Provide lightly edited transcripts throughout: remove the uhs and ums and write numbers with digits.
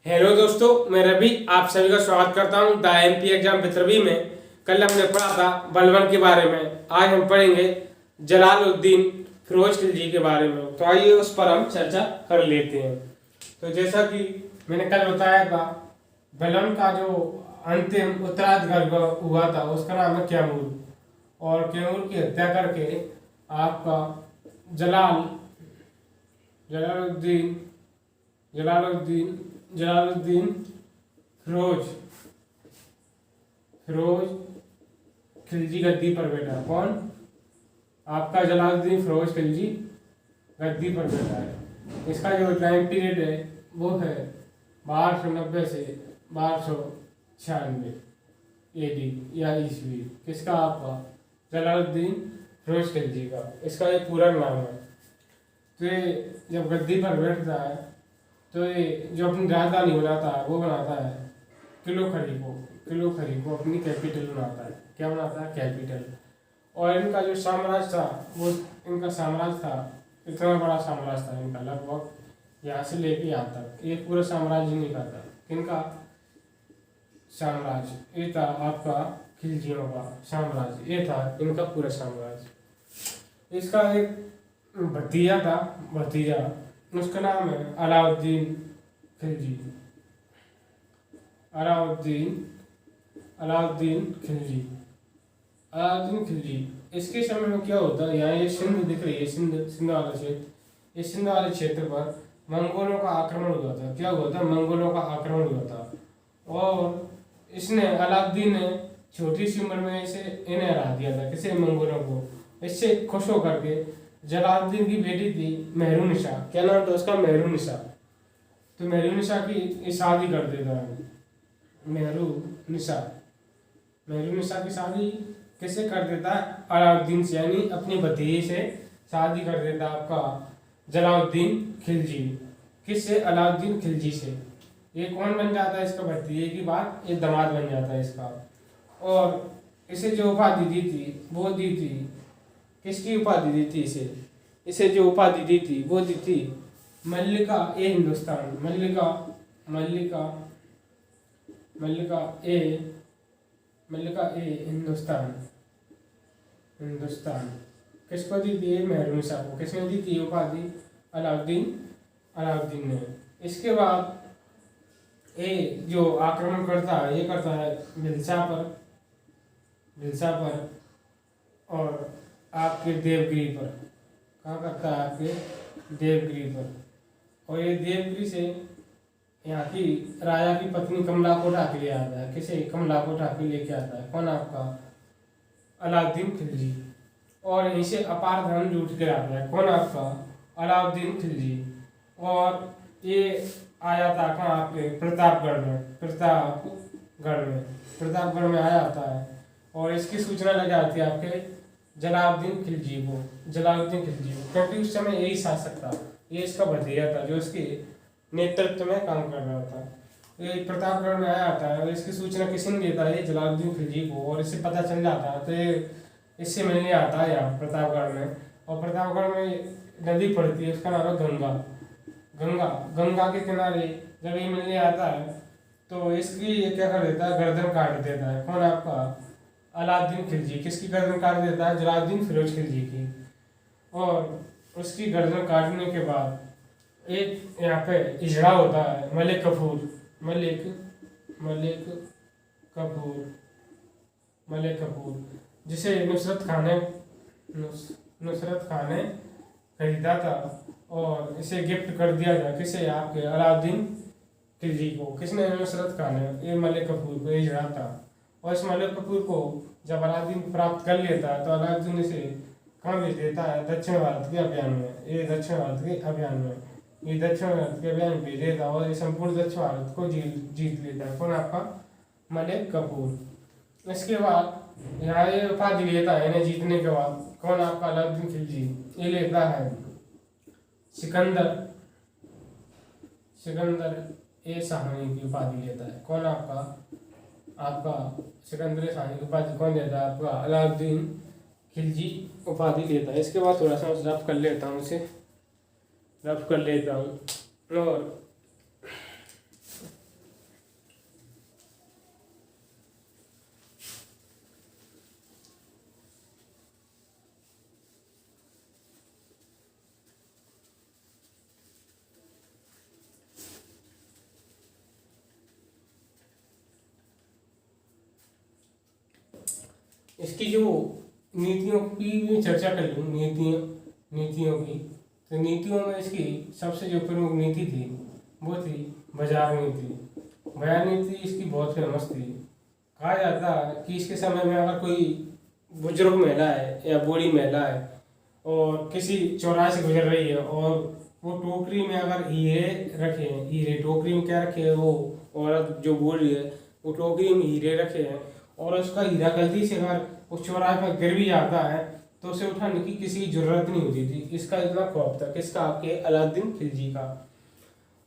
Hello दोस्तों, मैं रवि आप सभी का स्वागत करता हूं the MP exam with Ravi में। कल हमने पढ़ा था बलबन के बारे में। आज हम पढ़ेंगे जलालुद्दीन फिरोज खिलजी के बारे में। तो आइए उस पर हम चर्चा कर लेते हैं। तो जैसा कि मैंने कल बताया था, बलबन का जो अंतिम उत्तराधिकारी हुआ था उसका नाम है कैमूर। और कैमूर की हत्या करके आपका जलालुद्दीन जलालुद्दीन जलालुद्दीन फिरोज फिरोज खिलजी गद्दी पर बैठा। कौन? आपका जलालुद्दीन फिरोज खिलजी गद्दी पर बैठा है। इसका जो टाइम पीरियड है वो है 1290 से 1296 AD या ईस्वी। किसका? आपका जलालुद्दीन फिरोज खिलजी का। इसका एक पूरा नाम है। तो ये जब गद्दी पर बैठता है तो ये जो अपनी राजधानी बनाता है वो बनाता है किलो खरी को अपनी कैपिटल बनाता है। क्या बनाता है? कैपिटल। और इनका जो साम्राज्य था वो इनका साम्राज्य था, इतना बड़ा साम्राज्य था इनका, लगभग यहाँ से लेके यहाँ तक एक पूरा साम्राज्य नहीं करता। इनका साम्राज्य ये था, आपका खिलजियों का साम्राज्य ये था, इनका पूरा साम्राज्य। इसका एक भतीजा उसका नाम है अलाउद्दीन खिलजी। अलाउद्दीन खिलजी। इसके समय में क्या होता है, यहाँ ये सिंध दिख रही है, सिंध वाला क्षेत्र। इस सिंध वाले क्षेत्र पर मंगोलों का आक्रमण हुआ था। क्या हुआ था? मंगोलों का आक्रमण हुआ था। और इसने अलाउद्दीन ने छोटी सी उम्र में इसे इन्हें हरा दिया था। किसे? मंगोलों को। इससे खुश होकर के जलालुद्दीन की बेटी थी मेहरुनिसा। क्या नाम था उसका? मेहरुनिसा। तो मेहरुनिसा की शादी कर देता है। मेहरुनिसा की शादी किससे कर देता है? अलाउद्दीन से, यानी अपनी भतीजी से शादी कर देता है आपका जलालुद्दीन खिलजी। किससे? अलाउद्दीन खिलजी से। ये कौन बन जाता है? इसका भतीजे की बात, ये दामाद बन जाता है इसका। और इसे जो उपाधि दी थी वो दी थी, किसकी उपाधि दी थी इसे जो उपाधि दी थी वो दी थी मल्लिका ए हिंदुस्तान। मल्लिका ए हिंदुस्तान। किसको दी थी? मेहरुनिसा को। किसने दी थी उपाधि? अलाउद्दीन ने। इसके बाद ये जो आक्रमण करता है ये करता है भिलसा पर और आपके देवगिरी पर। कहाँ करता है? आपके देवगिरी पर। और ये देवगिरी से यहाँ की राजा की पत्नी कमला को उठा के ले आता है। किसे? कमला को उठा के लेके आता है। कौन? आपका अलाउद्दीन खिलजी। और यहीं से अपार धन लूट के आता है। कौन? आपका अलाउद्दीन खिलजी। और ये आया था कहाँ? आपके प्रतापगढ़ में आया था है। और इसकी सूचना लग जाती है आपके जलालुद्दीन खिलजी को, क्योंकि उस समय यही शासक था। ये इसका भतीजा था जो इसके नेतृत्व में काम कर रहा था। ये प्रतापगढ़ में आया था और इसकी सूचना किसी ने देता है? जलालुद्दीन खिलजी को। और इससे पता चल जाता है तो ये इससे मिलने आता है यहाँ प्रतापगढ़ में। और प्रतापगढ़ में नदी पड़ती है, उसका नाम है गंगा के किनारे जब ये मिलने आता है तो इसकी ये क्या कर देता है? गर्दन काट देता है। कौन? आपका अलाउद्दीन खिलजी। किसकी गर्दन काट देता है? जलालुद्दीन फिरोज खिलजी की। और उसकी गर्दन काटने के बाद एक यहाँ पे इजड़ा होता है मलिक कपूर, जिसे नुसरत खान ने खरीदा था और इसे गिफ्ट कर दिया था। किसे? आपके अलाउद्दीन खिलजी को। किसने? नुसरत खान ने ये मलिक कपूर को इजड़ा था। और इस मलिक कपूर को जब अलाउद्दीन प्राप्त कर लेता है तो अलाउद्दीन इसे कहाँ भेज देता है? दक्षिण भारत के अभियान में भेज देता है और ये संपूर्ण दक्षिण भारत को जीत लेता है। कौन? आपका मलिक कपूर। इसके बाद यहाँ ये उपाधि लेता है इन्हें जीतने के बाद। कौन? आपका अलाउद्दीन खिलजी। ये लेता है सिकंदर ए शाही की उपाधि लेता है। कौन? आपका सिकंदर शाही की उपाधि कौन देता है? आपका अलाउद्दीन खिलजी उपाधि लेता है। इसके बाद थोड़ा सा रफ कर लेता हूँ और इसकी जो नीतियों की भी चर्चा कर लूँ, नीतियों की, तो नीतियों में इसकी सबसे जो प्रमुख नीति थी वो थी बाजार नीति। बाजार नीति इसकी बहुत फेमस थी। कहा जाता कि इसके समय में अगर कोई बुजुर्ग महिला है या बूढ़ी महिला है और किसी चौराहे से गुजर रही है और वो टोकरी में अगर हीरे रखे हैं, हीरे टोकरी में क्या रखे हैं, वो औरत जो बोल रही है वो टोकरी में हीरे रखे हैं और उसका हीरा गलती से अगर उस चौराहे पर गिर भी जाता है तो उसे उठाने की किसी की जरूरत नहीं होती थी। इसका इतना खौफ था, किसका? आपके अलाउद्दीन खिलजी का।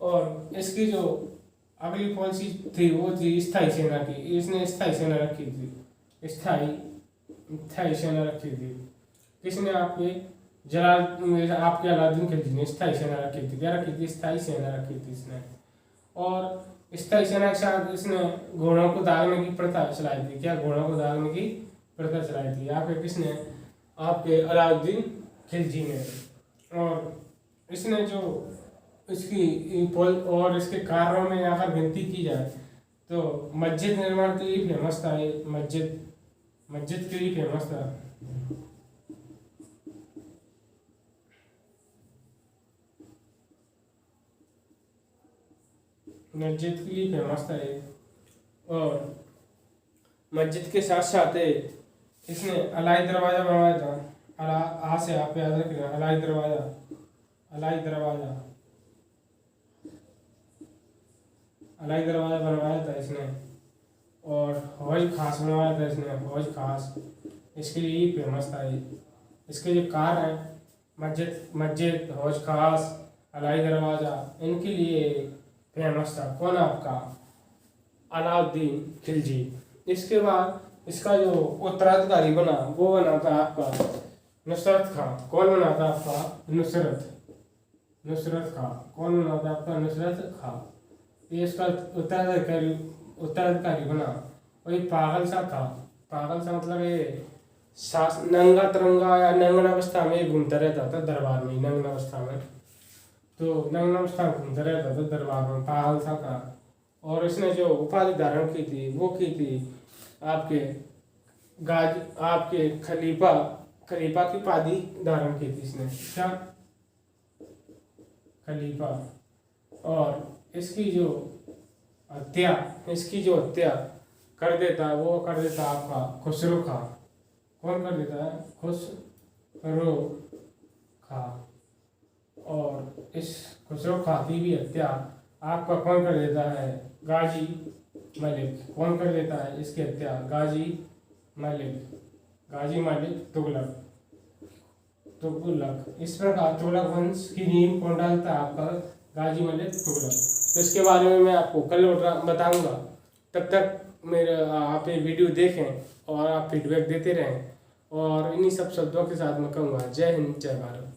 और इसकी जो अगली पॉलिसी थी वो थी स्थायी सेना की। इसने स्थायी सेना रखी थी, स्थायी सेना रखी थी। किसने? आपके अलाउद्दीन खिलजी ने स्थायी सेना रखी थी। क्या रखी थी? स्थायी सेना रखी थी इसने। और स्थायी सेना के साथ इसने घोड़ों को दागने की प्रथा चलाई थी। क्या? घोड़ों को दागने की प्रथा चलाई थी। यहाँ पे किसने? आपके अलाउद्दीन खिलजी ने। और इसने जो इसकी पोल और इसके कार्यों में अगर गिनती की जाए तो मस्जिद निर्माण के लिए फेमस था। ये मस्जिद के लिए फेमस था। मस्जिद के लिए फेमस था ये। और मस्जिद के साथ साथ इसने अलाई दरवाज़ा बनवाया था। आज से आप याद रखना, अलाई दरवाज़ा बनवाया था इसने। और हौज खास बनवाया था इसने, हौज खास। इसके लिए ही फेमस था ये। इसके जो कार हैं, मस्जिद, हौज खास, अलाई दरवाज़ा, इनके लिए फेमस था। कौन? आपका अलाउद्दीन खिलजी। इसके बाद इसका जो उत्तराधिकारी बना वो बना था आपका नुसरत खां। कौन बना था आपका? नुसरत खां। कौन बना था आपका? नुसरत खां। ये इसका उत्तराधिकारी बना। और ये पागल सा था। पागल सा मतलब ये नंगा तिरंगा या नंगन अवस्था में घूमता रहता था दरबार में। नंगन अवस्था में घूमता रहता था दरबार में, पागल सा था। और इसने जो उपाधि धारण की थी वो की थी आपके खलीफा की उपाधि धारण की थी इसने। क्या? खलीफा। और इसकी जो हत्या कर देता है वो कर देता आपका खुसरो खां। कौन कर देता है? खुसरो खां। और इस खुसरो खां की भी हत्या आपका कौन कर देता है? गाजी मलिक। कौन कर देता है इसकी हत्या? गाजी मलिक तुगलक। इस प्रकार तुगलक वंश की नींव कौन डालता है? आपका गाजी मलिक तुगलक। तो इसके बारे में मैं आपको कल बताऊंगा। तब तक आप ये वीडियो देखें और आप फीडबैक देते रहें। और इन्हीं सब शब्दों के साथ मैं कहूँगा जय हिंद, जय भारत।